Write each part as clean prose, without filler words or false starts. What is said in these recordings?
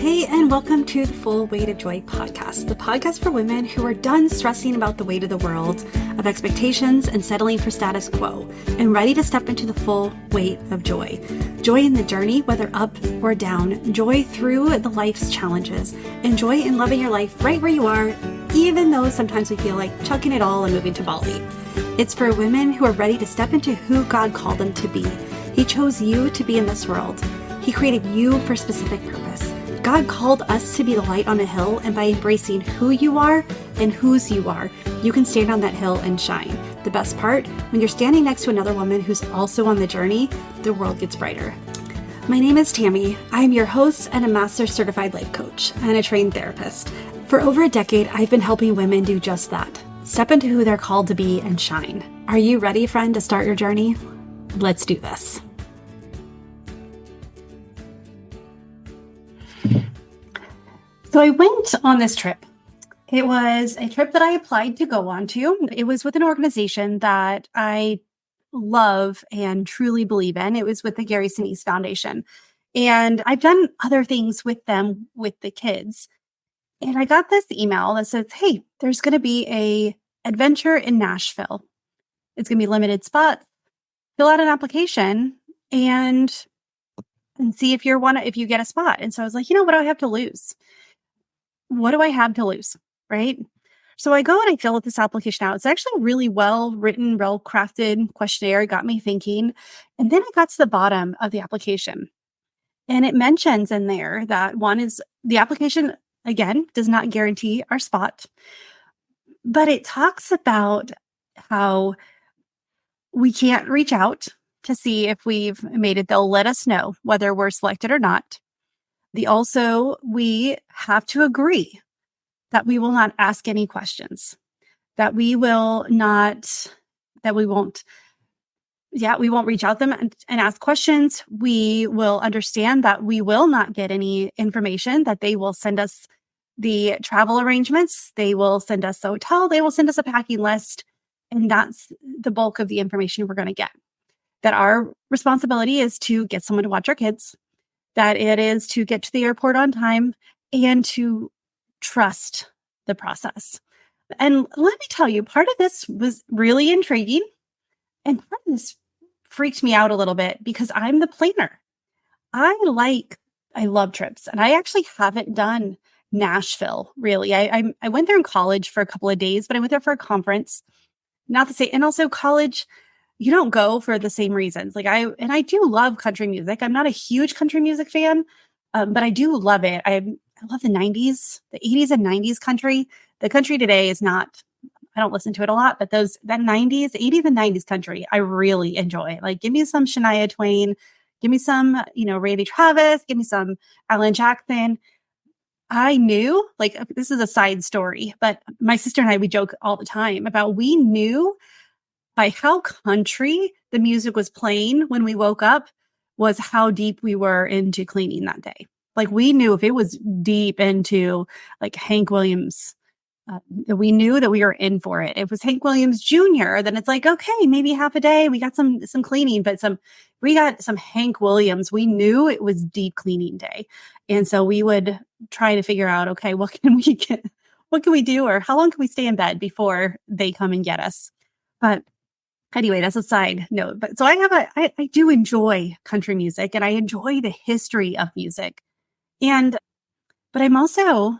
Hey, and welcome to the Full Weight of Joy podcast, the podcast for women who are done stressing about the weight of the world, of expectations and settling for status quo, and ready to step into the full weight of joy. Joy in the journey, whether up or down, joy through the life's challenges, and joy in loving your life right where you are, even though sometimes we feel like chucking it all and moving to Bali. It's for women who are ready to step into who God called them to be. He chose you to be in this world. He created you for a specific purpose. God called us to be the light on a hill, and by embracing who you are and whose you are, you can stand on that hill and shine. The best part, when you're standing next to another woman who's also on the journey, the world gets brighter. My name is Tammy. I am your host and a master certified life coach and a trained therapist. For over a decade, I've been helping women do just that. Step into who they're called to be and shine. Are you ready, friend, to start your journey? Let's do this. So I went on this trip. It was a trip that I applied to go on to. It was with an organization that I love and truly believe in. It was with the Gary Sinise Foundation. And I've done other things with them, with the kids. And I got this email that says, hey, there's going to be a adventure in Nashville. It's going to be limited spots. Fill out an application and see if if you get a spot. And so I was like, what do I have to lose? What do I have to lose? Right? So I go and I fill out this application out. It's actually really well written, well crafted questionnaire. It got me thinking. And then I got to the bottom of the application. And it mentions in there that one is the application, again, does not guarantee our spot. But it talks about how we can't reach out to see if we've made it. They'll let us know whether we're selected or not. We have to agree that we will not ask any questions, we won't reach out to them and ask questions. We will understand that we will not get any information, that they will send us the travel arrangements. They will send us the hotel. They will send us a packing list. And that's the bulk of the information we're going to get. That our responsibility is to get someone to watch our kids, that it is to get to the airport on time and to trust the process. And let me tell you, part of this was really intriguing and part of this freaked me out a little bit because I'm the planner. I love trips, and I actually haven't done Nashville really. I went there in college for a couple of days, but I went there for a conference. Not to say, and also college, you don't go for the same reasons. I do love country music. I'm not a huge country music fan, but I do love it. I love the 90s, the 80s and 90s country. The country today is not, I don't listen to it a lot, but that 90s, 80s and 90s country, I really enjoy. Like, give me some Shania Twain, give me some, Randy Travis, give me some Alan Jackson. I knew, this is a side story, but my sister and I, we joke all the time about, we knew by how country the music was playing when we woke up was how deep we were into cleaning that day. We knew if it was deep into Hank Williams, we knew that we were in for it. If it was Hank Williams Jr., then it's okay, maybe half a day. We got some cleaning, but we got some Hank Williams. We knew it was deep cleaning day. And so we would try to figure out, okay, what can we do? Or how long can we stay in bed before they come and get us? But anyway, that's a side note. But so I do enjoy country music, and I enjoy the history of music. But I'm also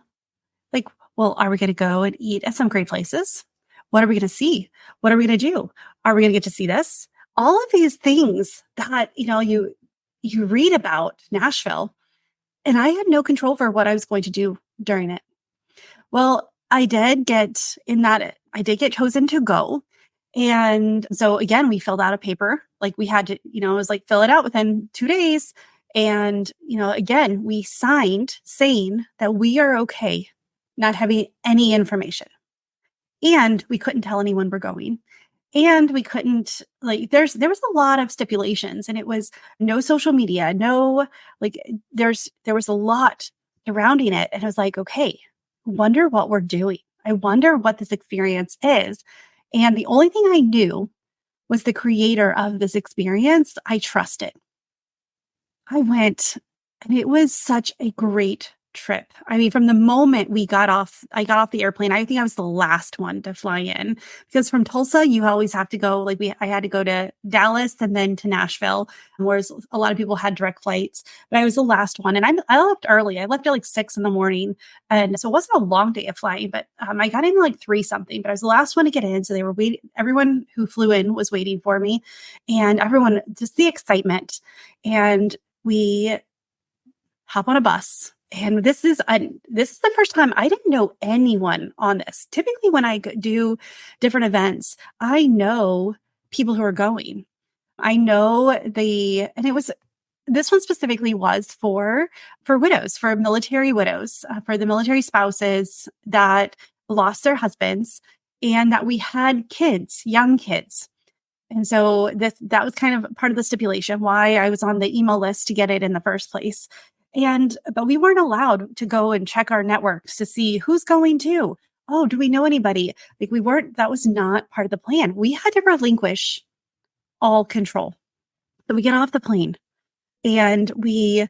well, are we going to go and eat at some great places? What are we going to see? What are we going to do? Are we going to get to see this? All of these things that, you read about Nashville, and I had no control for what I was going to do during it. Well, I did get chosen to go. And so again, we filled out a paper, we had to, it was fill it out within 2 days. And, again, we signed saying that we are okay not having any information. And we couldn't tell anyone we're going. And we couldn't, there was a lot of stipulations, and it was no social media, there was a lot surrounding it. And I was okay, I wonder what we're doing. I wonder what this experience is. And the only thing I knew was the creator of this experience I trusted. I went, and it was such a great trip. I mean, from the moment I got off the airplane, I think I was the last one to fly in because from Tulsa, you always have to go, I had to go to Dallas and then to Nashville, whereas a lot of people had direct flights, but I was the last one. And I left early. I left at like 6 in the morning. And so it wasn't a long day of flying, but I got in like 3 something, but I was the last one to get in. So they were waiting. Everyone who flew in was waiting for me and everyone, just the excitement. And we hop on a bus. And this is the first time I didn't know anyone on this. Typically, when I do different events, I know people who are going. I know and it was this one specifically was for widows, for military widows, for the military spouses that lost their husbands, and that we had kids, young kids. And so that was kind of part of the stipulation why I was on the email list to get it in the first place. But we weren't allowed to go and check our networks to see who's going to. Oh, do we know anybody? Like that was not part of the plan. We had to relinquish all control. So we get off the plane and they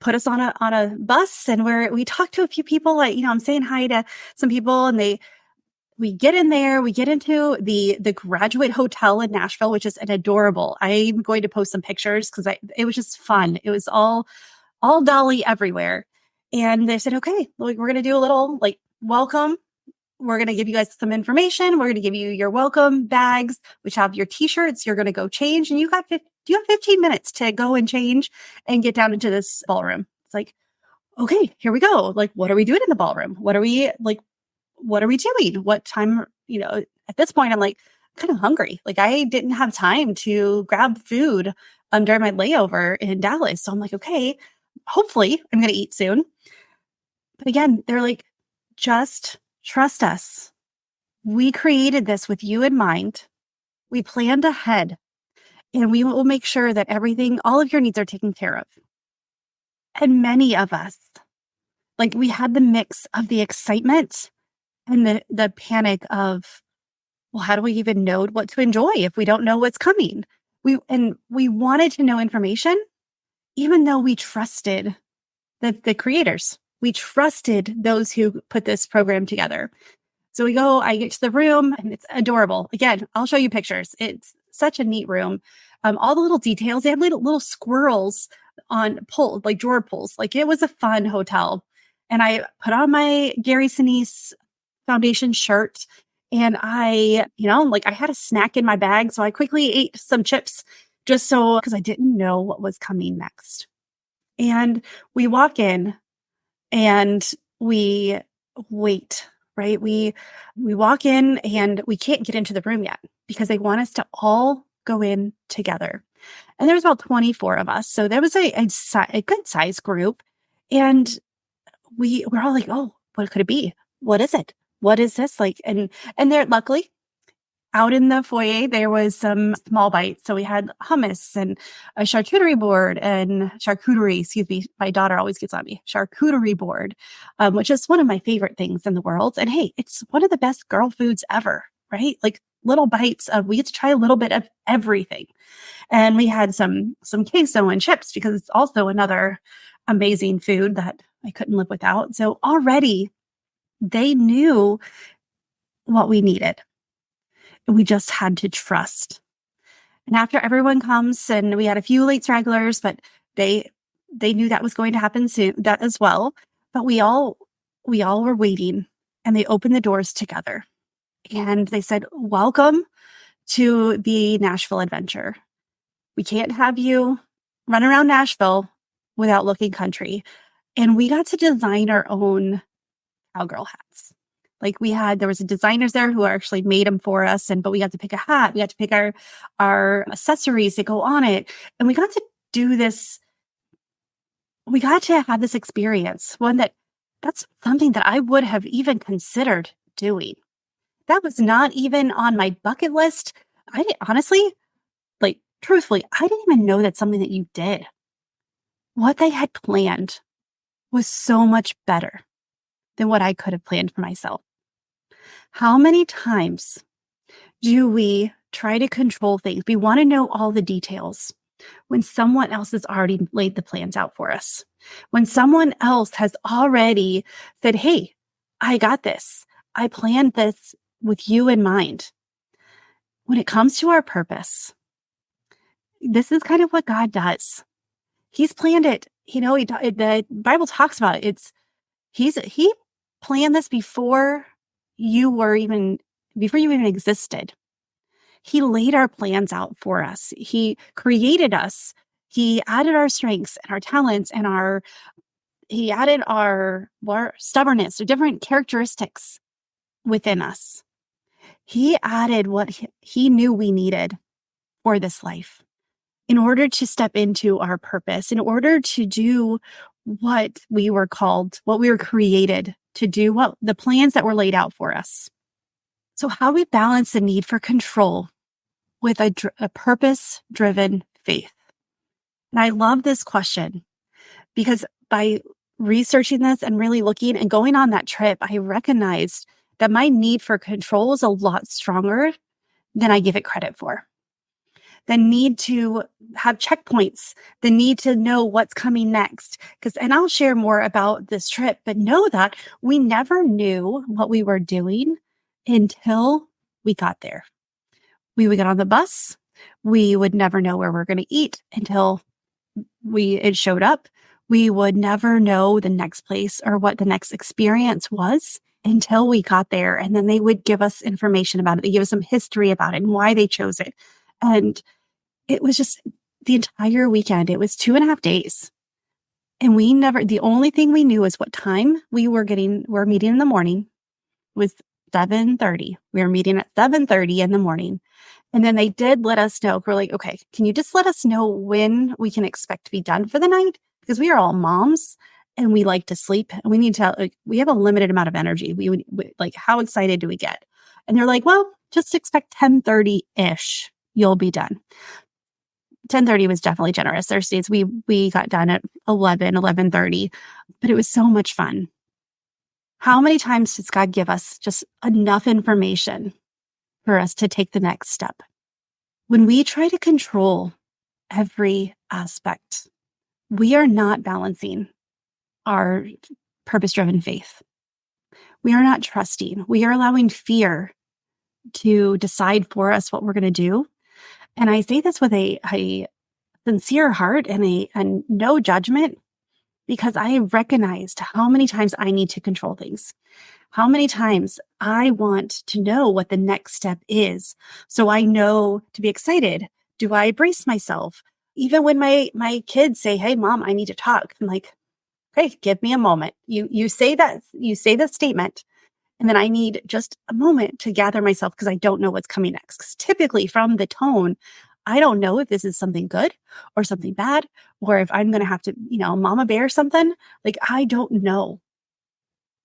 put us on a bus and we talked to a few people, I'm saying hi to some people and we get in there, we get into the Graduate Hotel in Nashville, which is an adorable. I'm going to post some pictures because it was just fun. It was all Dolly everywhere. And they said, okay, we're going to do a little welcome. We're going to give you guys some information. We're going to give you your welcome bags, which have your t-shirts. You're going to go change and you have 15 minutes to go and change and get down into this ballroom. It's like, okay, here we go. Like, what are we doing in the ballroom? What are we doing? What time, at this point, I'm like kind of hungry. Like I didn't have time to grab food during my layover in Dallas. So I'm like, okay, hopefully I'm going to eat soon. But again, they're like, just trust us. We created this with you in mind. We planned ahead and we will make sure that all of your needs are taken care of. And many of us, we had the mix of the excitement and the panic of, well, how do we even know what to enjoy if we don't know what's coming? We wanted to know information, even though we trusted the creators. We trusted those who put this program together. So I get to the room and it's adorable. Again, I'll show you pictures. It's such a neat room. All the little details, they had little squirrels on drawer pulls. It was a fun hotel. And I put on my Gary Sinise Foundation shirt and I had a snack in my bag. So I quickly ate some chips because I didn't know what was coming next. And we walk in and we wait, right? We walk in and we can't get into the room yet because they want us to all go in together. And there's about 24 of us. So there was a good size group. And we're all like, oh, what could it be? What is it? What is this? And there, luckily, out in the foyer, there was some small bites. So we had hummus and a charcuterie, excuse me. My daughter always gets on me. Charcuterie board, which is one of my favorite things in the world. And hey, it's one of the best girl foods ever, right? Little bites we get to try a little bit of everything. And we had some queso and chips because it's also another amazing food that I couldn't live without. So already they knew what we needed. We just had to trust. And after everyone comes, and we had a few late stragglers, but they knew that was going to happen soon, that as well. But we all were waiting, and they opened the doors together. And they said, welcome to the Nashville adventure. We can't have you run around Nashville without looking country. And we got to design our own cowgirl hats. There was designers there who actually made them for us. But we got to pick a hat. We got to pick our accessories that go on it. And we got to do this. We got to have this experience. That's something that I would have even considered doing. That was not even on my bucket list. I didn't, honestly, truthfully, I didn't even know that's something that you did. What they had planned was so much better than what I could have planned for myself. How many times do we try to control things? We want to know all the details when someone else has already laid the plans out for us. When someone else has already said, hey, I got this. I planned this with you in mind. When it comes to our purpose, this is kind of what God does. He's planned it. The Bible talks about it. He planned this before you even existed. He laid our plans out for us. He created us. He added our strengths and our talents and he added our stubbornness or different characteristics within us. He added what he knew we needed for this life in order to step into our purpose, in order to do what we were called, what we were created to do, what the plans that were laid out for us. So how we balance the need for control with a purpose-driven faith. And I love this question because by researching this and really looking and going on that trip, I recognized that my need for control is a lot stronger than I give it credit for. The need to have checkpoints, the need to know what's coming next. And I'll share more about this trip, but know that we never knew what we were doing until we got there. We would get on the bus. We would never know where we're going to eat until it showed up. We would never know the next place or what the next experience was until we got there. And then they would give us information about it. They give us some history about it and why they chose it. And it was just the entire weekend. It was 2.5 days. And the only thing we knew is what time we're meeting in the morning was 7:30. We were meeting at 7:30 in the morning. And then they did let us know. We're like, okay, can you just let us know when we can expect to be done for the night? Because we are all moms and we like to sleep and we have a limited amount of energy. We how excited do we get? And they're like, well, just expect 10:30-ish. You'll be done. 10:30 was definitely generous. There's days we got done at 11:30, but it was so much fun. How many times does God give us just enough information for us to take the next step? When we try to control every aspect, we are not balancing our purpose-driven faith. We are not trusting. We are allowing fear to decide for us what we're going to do. And I say this with a sincere heart and no judgment, because I recognized how many times I need to control things, how many times I want to know what the next step is. So I know to be excited. Do I brace myself? Even when my kids say, hey, mom, I need to talk. I'm like, okay, give me a moment. You say that statement. And then I need just a moment to gather myself because I don't know what's coming next. Because typically from the tone, I don't know if this is something good or something bad, or if I'm going to have to, mama bear something. Like, I don't know.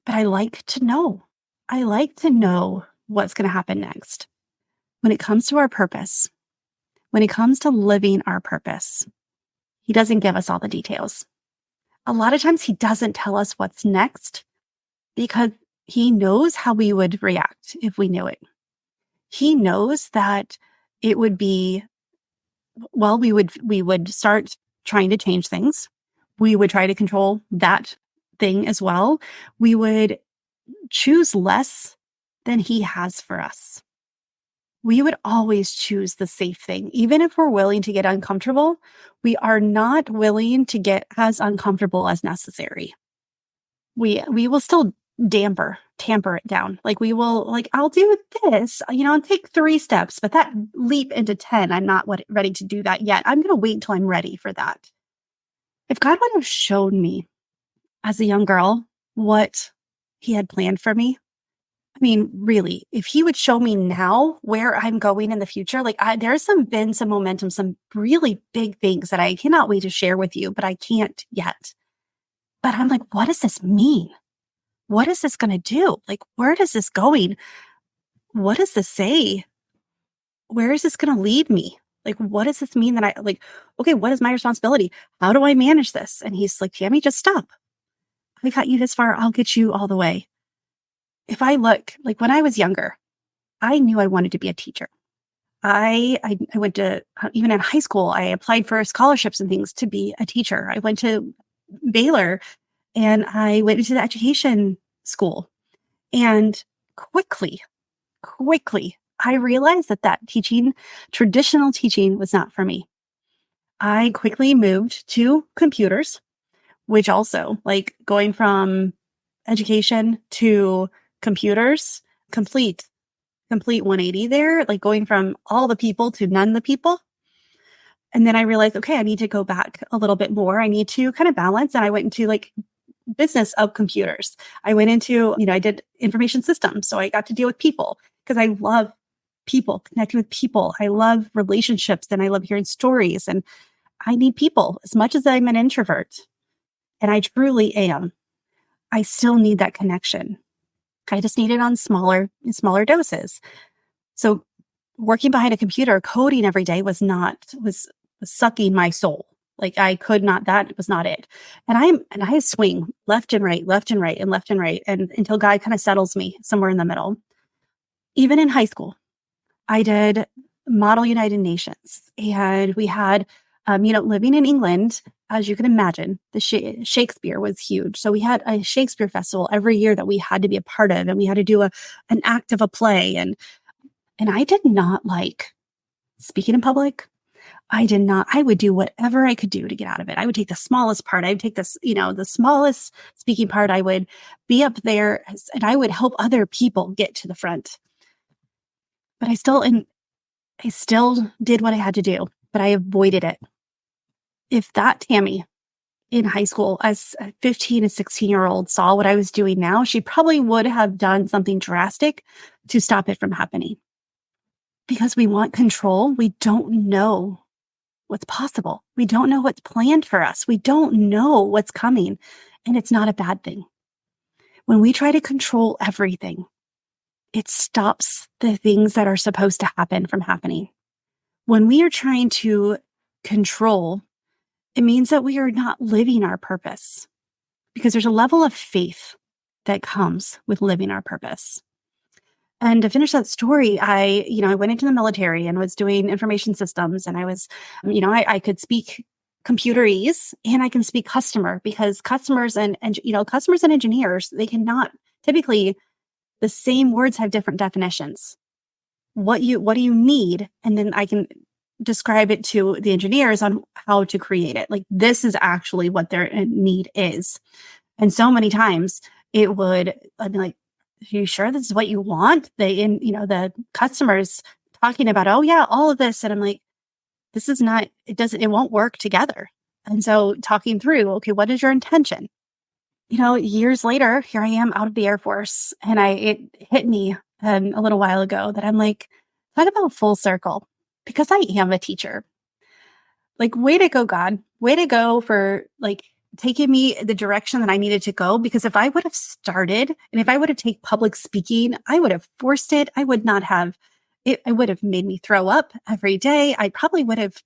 But I like to know. I like to know what's going to happen next. When it comes to our purpose, when it comes to living our purpose, he doesn't give us all the details. A lot of times he doesn't tell us what's next because he knows how we would react if we knew it. He knows that it would be, well, we would start trying to change things. We would try to control that thing as well. We would choose less than he has for us. We would always choose the safe thing. Even if we're willing to get uncomfortable, we are not willing to get as uncomfortable as necessary. We will still tamper it down. I'll do this, and take 3 steps, but that leap into 10, I'm not ready to do that yet. I'm going to wait until I'm ready for that. If God would have shown me as a young girl what he had planned for me, I mean, really, if he would show me now where I'm going in the future, there's been some momentum, some really big things that I cannot wait to share with you, but I can't yet. But I'm like, what does this mean? What is this going to do? Where is this going? What does this say? Where is this going to lead me? What does this mean that okay, what is my responsibility? How do I manage this? And he's like, Tammy, just stop. I got you this far. I'll get you all the way. If I look, when I was younger, I knew I wanted to be a teacher. I went to, even in high school, I applied for scholarships and things to be a teacher. I went to Baylor, and I went into the education school. And quickly, I realized that traditional teaching was not for me. I quickly moved to computers, which also, like, going from education to computers, complete 180 there, like going from all the people to none the people. And then I realized, okay, I need to go back a little bit more. I need to kind of balance. And I went into like business of computers. I went into, I did information systems. So I got to deal with people because I love people, connecting with people. I love relationships and I love hearing stories. And I need people as much as I'm an introvert. And I truly am. I still need that connection. I just need it on smaller doses. So working behind a computer, coding every day was sucking my soul. Like I could not, that was not it. And I swing left and right, left and right, and left and right. And until God kind of settles me somewhere in the middle. Even in high school, I did Model United Nations, and we had, living in England, as you can imagine, the Shakespeare was huge. So we had a Shakespeare festival every year that we had to be a part of, and we had to do an act of a play. And I did not like speaking in public. I would do whatever I could do to get out of it. I would take the smallest part. I would take this, the smallest speaking part. I would be up there and I would help other people get to the front. But I still did what I had to do, but I avoided it. If that Tammy in high school as a 15 and 16-year-old saw what I was doing now, she probably would have done something drastic to stop it from happening. Because we want control, we don't know what's possible. We don't know what's planned for us. We don't know what's coming, and it's not a bad thing. When we try to control everything, it stops the things that are supposed to happen from happening. When we are trying to control, it means that we are not living our purpose, because there's a level of faith that comes with living our purpose. And to finish that story, I went into the military and was doing information systems, and I was, I could speak computerese and I can speak customer, because customers and engineers, they cannot typically, the same words have different definitions. What do you need? And then I can describe it to the engineers on how to create it. Like, this is actually what their need is. And so many times I'd be like, are you sure this is what you want? The customers talking about, oh yeah, all of this. And I'm like, this is not, it won't work together. And so talking through, okay, what is your intention? Years later, here I am out of the Air Force, and it hit me a little while ago that I'm like, talk about full circle, because I am a teacher. Like, way to go, God. Way to go for like taking me the direction that I needed to go. Because if I would have started and if I would have taken public speaking, I would have forced it. I would not have it. It would have made me throw up every day. I probably would have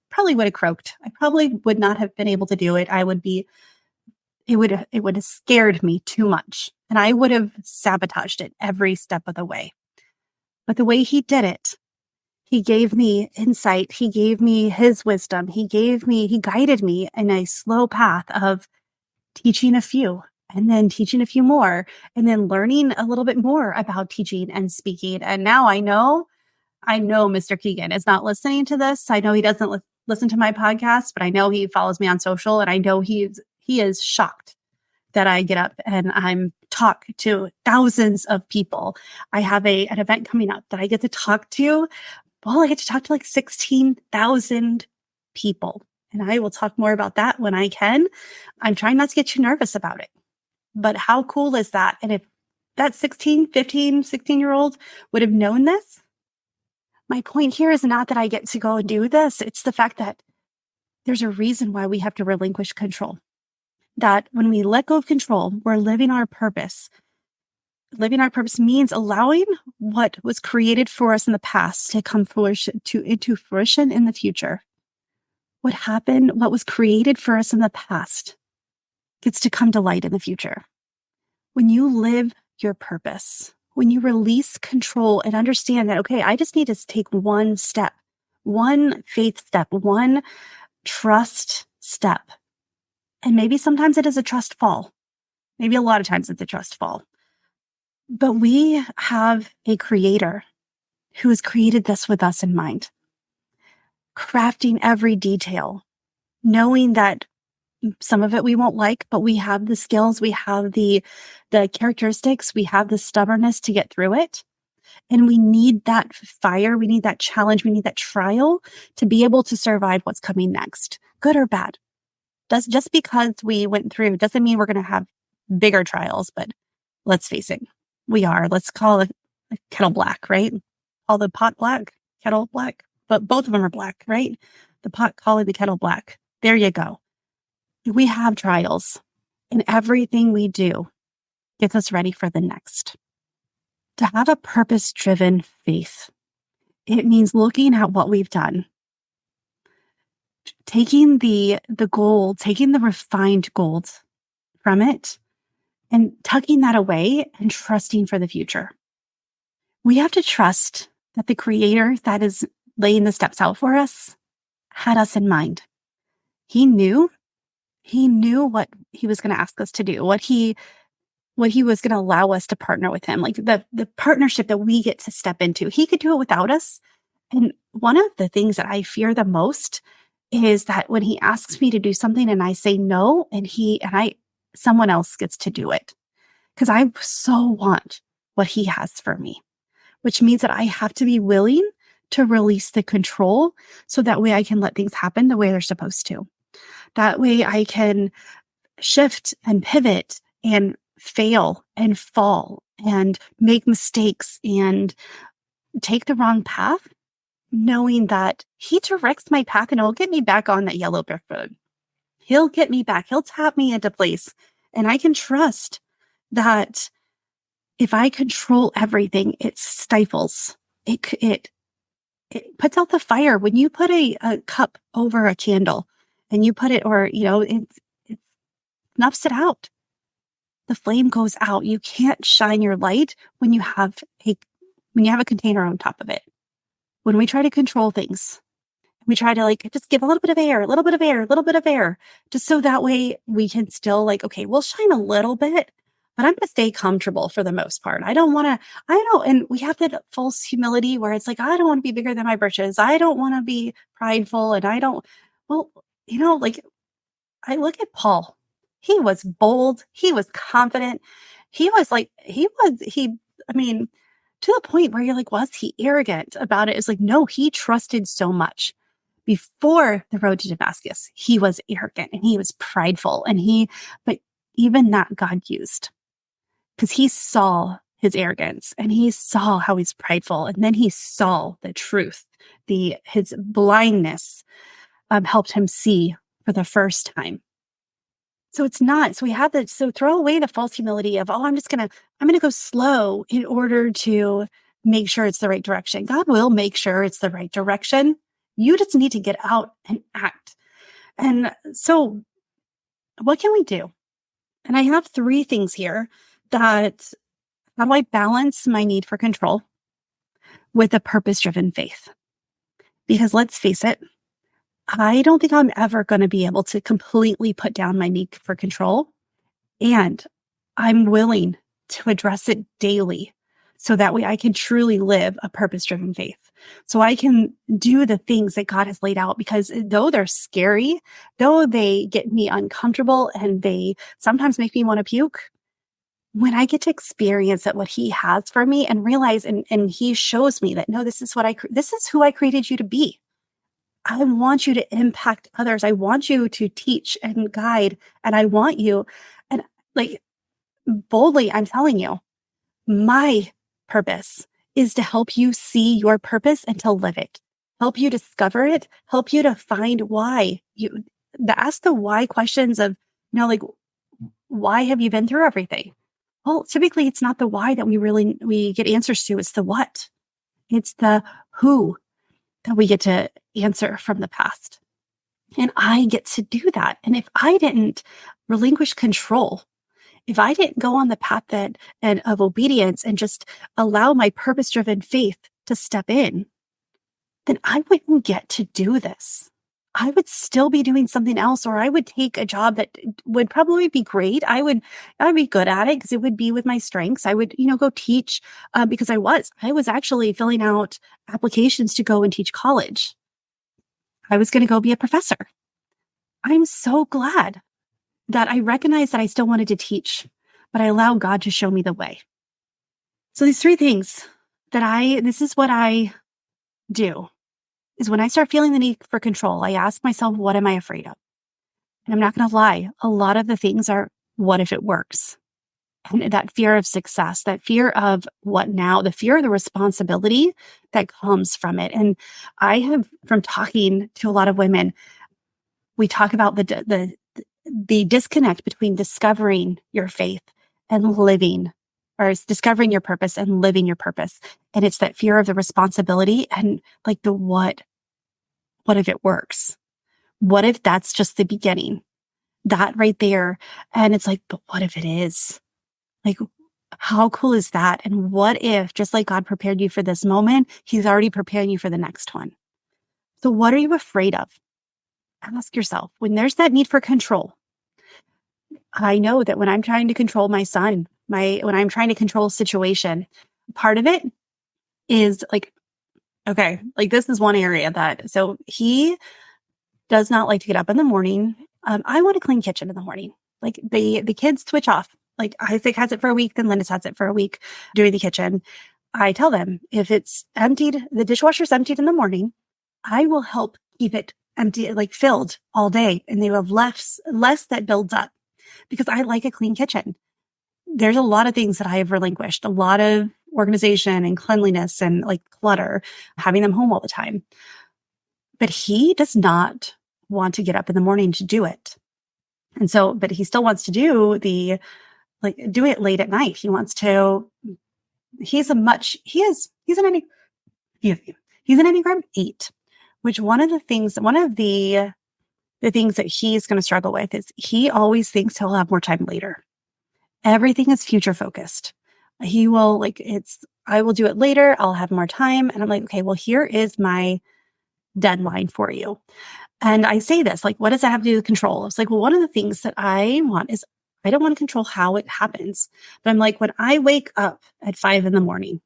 croaked. I probably would not have been able to do it. It would have scared me too much, and I would have sabotaged it every step of the way. But the way he did it, he gave me insight. He gave me his wisdom. He guided me in a slow path of teaching a few, and then teaching a few more, and then learning a little bit more about teaching and speaking. And now I know Mr. Keegan is not listening to this. I know he doesn't listen to my podcast, but I know he follows me on social, and I know he is shocked that I get up and I'm talk to thousands of people. I have an event coming up that I get to talk to. Well, I get to talk to like 16,000 people. And I will talk more about that when I can. I'm trying not to get too nervous about it. But how cool is that? And if that 16-year-old would have known this, my point here is not that I get to go and do this. It's the fact that there's a reason why we have to relinquish control. That when we let go of control, we're living our purpose. Living our purpose means allowing what was created for us in the past to come into fruition in the future. What was created for us in the past gets to come to light in the future. When you live your purpose, when you release control and understand that, okay, I just need to take one step, one faith step, one trust step, And maybe sometimes it is a trust fall. Maybe a lot of times it's a trust fall. But we have a creator who has created this with us in mind, crafting every detail, knowing that some of it we won't like, but we have the skills, we have the characteristics, we have the stubbornness to get through it. And we need that fire, we need that challenge, we need that trial to be able to survive what's coming next, good or bad. Just because we went through doesn't mean we're going to have bigger trials, but let's face it, we are. Let's call it a kettle black, right? Call the pot black, kettle black, but both of them are black, right? The pot calling the kettle black. There you go. We have trials, and everything we do gets us ready for the next. To have a purpose-driven faith, it means looking at what we've done, taking the gold, taking the refined gold from it and tucking that away and trusting for the future. We have to trust that the creator that is laying the steps out for us had us in mind. He knew what he was going to ask us to do, what he was going to allow us to partner with him, like the partnership that we get to step into. He could do it without us. And one of the things that I fear the most is that when he asks me to do something and I say no, and someone else gets to do it, because I so want what he has for me, which means that I have to be willing to release the control so that way I can let things happen the way they're supposed to. That way I can shift and pivot and fail and fall and make mistakes and take the wrong path, knowing that he directs my path and he'll get me back on that yellow brick road. He'll get me back. He'll tap me into place. And I can trust that if I control everything, it stifles. It puts out the fire. When you put a cup over a candle and you put it, or, it snuffs it out. The flame goes out. You can't shine your light when you have a container on top of it. When we try to control things, we try to just give a little bit of air, a little bit of air, a little bit of air, just so that way we can still okay, we'll shine a little bit, but I'm going to stay comfortable for the most part. And we have that false humility where it's I don't want to be bigger than my britches. I don't want to be prideful. And I look at Paul. He was bold. He was confident. He was to the point where you're was he arrogant about it? It's no, he trusted so much. Before the road to Damascus, he was arrogant and he was prideful, but even that God used, because he saw his arrogance and he saw how he's prideful, and then he saw the truth. His blindness helped him see for the first time. So it's not. So we have that. So throw away the false humility of, I'm gonna go slow in order to make sure it's the right direction. God will make sure it's the right direction. You just need to get out and act. And so what can we do? And I have 3 things here that how do I balance my need for control with a purpose-driven faith? Because let's face it, I don't think I'm ever going to be able to completely put down my need for control. And I'm willing to address it daily so that way I can truly live a purpose-driven faith. So I can do the things that God has laid out, because though they're scary, though they get me uncomfortable and they sometimes make me want to puke, when I get to experience that what he has for me and realize, and he shows me that, no, this is who I created you to be. I want you to impact others. I want you to teach and guide. And I want you, and boldly, I'm telling you, my purpose is to help you see your purpose and to live it, help you discover it, help you to find why ask the why questions of, why have you been through everything? Well, typically it's not the why that we get answers to. It's the what. It's the who that we get to answer from the past. And I get to do that. And if I didn't relinquish control, if I didn't go on the path of obedience and just allow my purpose-driven faith to step in, then I wouldn't get to do this. I would still be doing something else, or I would take a job that would probably be great. I'd be good at it because it would be with my strengths. I would, go teach because I was actually filling out applications to go and teach college. I was going to go be a professor. I'm so glad that I recognized that I still wanted to teach, but I allowed God to show me the way. So these three things this is what I do is when I start feeling the need for control, I ask myself, what am I afraid of? And I'm not going to lie, a lot of the things are, what if it works? And that fear of success, that fear of what now, the fear of the responsibility that comes from it. And I have, from talking to a lot of women, we talk about the disconnect between discovering your faith and living, or it's discovering your purpose and living your purpose. And it's that fear of the responsibility and like the what if it works? What if that's just the beginning? That right there. And it's like, but what if it is? Like, how cool is that? And what if, just like God prepared you for this moment, He's already preparing you for the next one? So, what are you afraid of? Ask yourself when there's that need for control. I know that when I'm trying to control my son, when I'm trying to control a situation, part of it is like, okay, like this is one area so he does not like to get up in the morning. I want a clean kitchen in the morning. Like the kids switch off. Like Isaac has it for a week, then Linus has it for a week doing the kitchen. I tell them if it's emptied, the dishwasher's emptied in the morning, I will help keep it empty, like filled all day. And they will have less that builds up because I like a clean kitchen. There's a lot of things that I have relinquished, a lot of organization and cleanliness and like clutter, having them home all the time. But he does not want to get up in the morning to do it. And so, but he still wants to do it late at night. He wants to, he's an Enneagram 8, which one of the things that he's going to struggle with is he always thinks he'll have more time later. Everything is future focused. He will I will do it later. I'll have more time. And I'm like, okay, well, here is my deadline for you. And I say this, like, what does that have to do with control? It's like, well, one of the things that I want is I don't want to control how it happens. But I'm like, when I wake up at 5 a.m,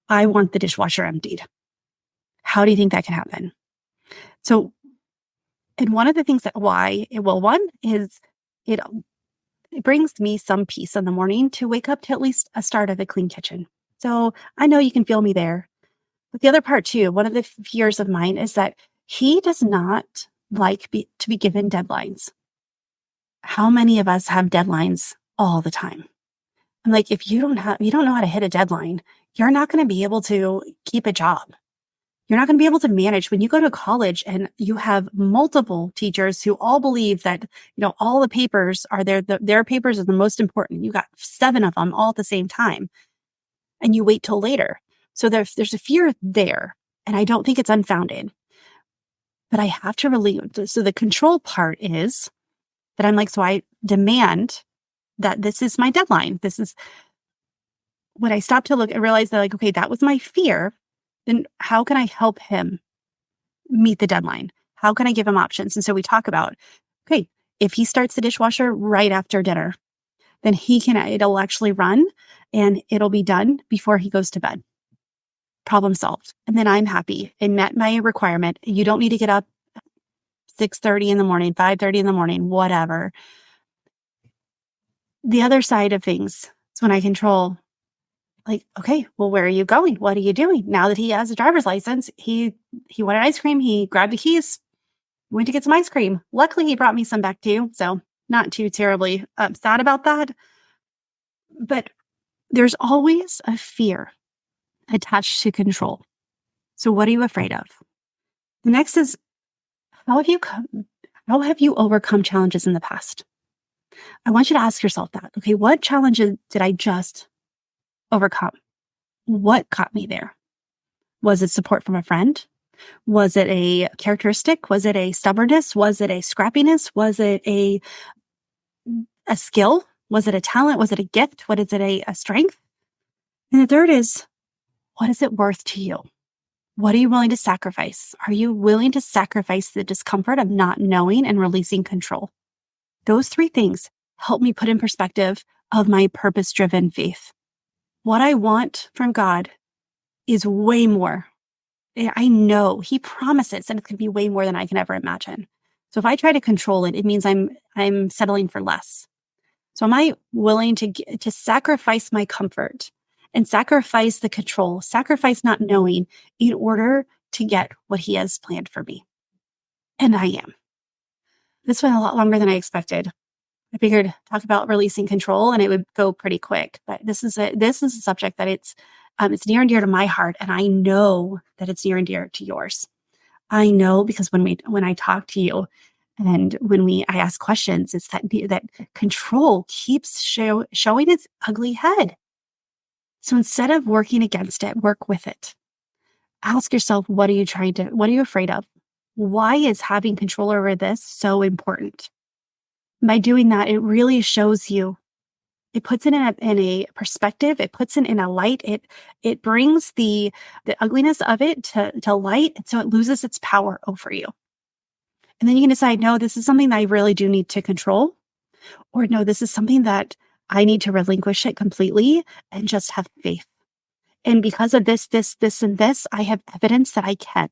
I want the dishwasher emptied. How do you think that can happen? So, and one of the things one is it brings me some peace in the morning to wake up to at least a start of a clean kitchen. So I know you can feel me there. But the other part too, one of the fears of mine is that he does not like to be given deadlines. How many of us have deadlines all the time? I'm like, if you don't know how to hit a deadline, you're not going to be able to keep a job. You're not going to be able to manage when you go to college and you have multiple teachers who all believe that, all the papers are their papers are the most important. You got 7 of them all at the same time and you wait till later. So there's a fear there. And I don't think it's unfounded, but I have to relieve. So the control part is that I'm like, so I demand that this is my deadline. This is when I stop to look and realize that like, okay, that was my fear. Then how can I help him meet the deadline? How can I give him options? And so we talk about, okay, if he starts the dishwasher right after dinner, then it'll actually run and it'll be done before he goes to bed. Problem solved. And then I'm happy. It met my requirement. You don't need to get up 6:30 in the morning, 5:30 in the morning, whatever. The other side of things is when I control, like, okay, well, where are you going? What are you doing? Now that he has a driver's license, he wanted ice cream. He grabbed the keys, went to get some ice cream. Luckily, he brought me some back too. So not too terribly sad about that. But there's always a fear attached to control. So what are you afraid of? The next is, how have you overcome challenges in the past? I want you to ask yourself that. Okay, what challenges did I just overcome? What got me there? Was it support from a friend? Was it a characteristic? Was it a stubbornness? Was it a scrappiness? Was it a skill? Was it a talent? Was it a gift? What is it, a strength? And the third is, what is it worth to you? What are you willing to sacrifice? Are you willing to sacrifice the discomfort of not knowing and releasing control? Those three things help me put in perspective of my purpose-driven faith. What I want from God is way more. I know He promises, and it can be way more than I can ever imagine. So if I try to control it, it means I'm settling for less. So am I willing to sacrifice my comfort and sacrifice the control, sacrifice not knowing in order to get what He has planned for me? And I am. This went a lot longer than I expected. I figured talk about releasing control and it would go pretty quick, but this is a subject that it's near and dear to my heart, and I know that it's near and dear to yours. I know because when I talk to you and I ask questions, it's that control keeps showing its ugly head. So instead of working against it, work with it. Ask yourself, what are you afraid of? Why is having control over this so important? By doing that, it really shows you. It puts it in a perspective. It puts it in a light. It brings the ugliness of it to light, so it loses its power over you. And then you can decide, no, this is something that I really do need to control, or no, this is something that I need to relinquish it completely and just have faith. And because of this, and this, I have evidence that I can.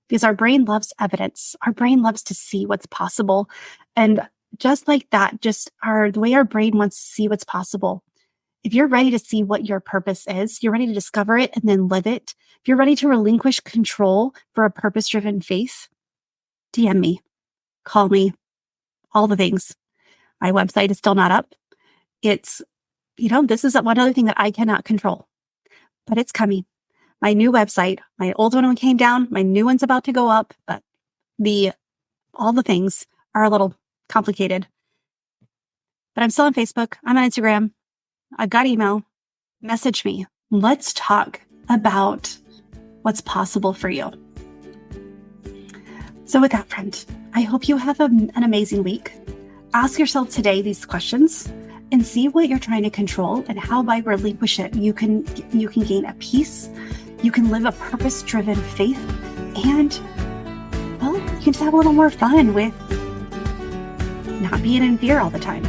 Because our brain loves evidence. Our brain loves to see what's possible. And just like that, the way our brain wants to see what's possible. If you're ready to see what your purpose is, you're ready to discover it and then live it. If you're ready to relinquish control for a purpose-driven faith, DM me, call me, all the things. My website is still not up. It's, this is one other thing that I cannot control, but it's coming. My new website, my old one came down, my new one's about to go up, but all the things are a little complicated. But I'm still on Facebook. I'm on Instagram. I've got email. Message me. Let's talk about what's possible for you. So with that, friend, I hope you have an amazing week. Ask yourself today these questions and see what you're trying to control and how by relinquish it, you can gain a peace. You can live a purpose-driven faith, and you can just have a little more fun with not being in fear all the time.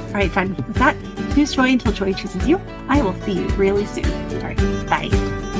All right, friend, with that, choose joy until joy chooses you. I will see you really soon. All right, bye.